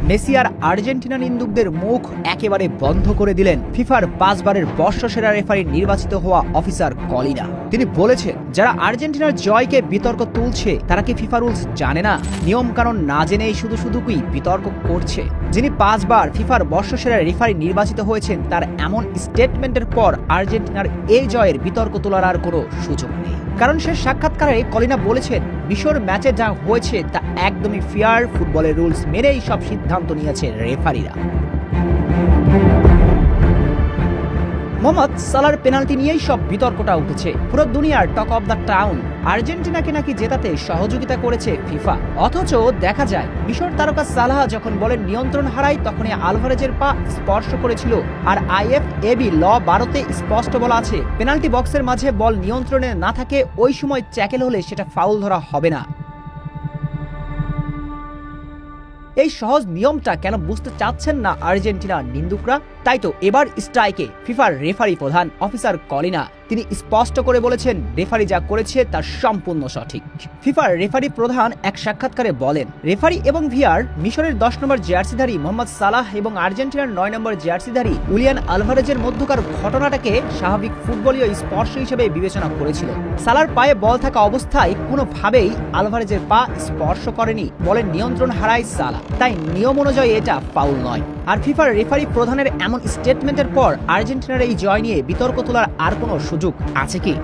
Messi আর Argentina নিন্দুকদের মুখ একেবারে বন্ধ করে দিলেন ফিফার 5 বারের বর্ষসেরা রেফারি নির্বাচিত হওয়া অফিসার কলিনা। তিনি বলেছেন, যারা আর্জেন্টিনার জয়কে বিতর্ক তুলছে তারা কি ফিফা রুলস জানে না? নিয়ম কানুন না জেনেই শুধু বিতর্ক করছে। যিনি 5 বার ফিফার বর্ষসেরা রেফারি নির্বাচিত হয়েছেন, তার এমন স্টেটমেন্টের পর আর্জেন্টিনার এই জয়ের বিতর্ক তোলার আর কোনো সুযোগ নেই। কারণ সে সাক্ষাৎকারে কলিনা বলেছেন, মিশর ম্যাচে যা হয়েছে তা একদমই ফেয়ার, ফুটবলের রুলস মেনেই সব সিদ্ধান্ত নিয়েছে রেফারিরা। মোহাম্মদ সালার পেনাল্টি নিয়েই সব বিতর্কটা উঠেছে। পুরো দুনিয়ার টক অফ দ্য টাউন। আর্জেন্টিনাকে নাকি জেতাতে সহযোগিতা করেছে ফিফা, অথচ দেখা যায় মিশর তারকা সালাহ যখন বলের নিয়ন্ত্রণ হারায় তখনই আলভারেজের পা স্পর্শ করেছিল। আর IFAB ল 12-তে স্পষ্ট বলা আছে, পেনাল্টি বক্সের মাঝে বল নিয়ন্ত্রণে না থাকে ওই সময় ট্যাকেল হলে সেটা ফাউল ধরা হবে না। এই সহজ নিয়মটা কেন বুঝতে চাচ্ছেন না আর্জেন্টিনার নিন্দুকরা? তাই তো এবার স্ট্রাইকে ফিফার রেফারি প্রধান অফিসার কলিনা তিনি স্পষ্ট করে বলেছেন, রেফারি যা করেছে তা সম্পূর্ণ সঠিক। ফিফার রেফারি প্রধান এক সাক্ষাৎকারে বলেন, রেফারি এবং ভিআর মিশরের 10 নম্বর জার্সিধারী মোহাম্মদ সালাহ এবং আর্জেন্টিনার 9 নম্বর জার্সিধারী উলিয়ান আলভারেজের মধ্যকার ঘটনাটাকে স্বাভাবিক ফুটবলীয় স্পর্শ হিসেবে বিবেচনা করেছিল। সালার পায়ে বল থাকা অবস্থায় কোনোভাবেই আলভারেজের পা স্পর্শ করেনি, বলের নিয়ন্ত্রণ হারায় সালাহ, তাই নিয়ম অনুযায়ী এটা ফাউল নয়। আর ফিফার রেফারি প্রধানের এমন স্টেটমেন্টের পর আর্জেন্টিনার এই জয় নিয়ে বিতর্ক তোলার আর কোনো সুযোগ আছে কি?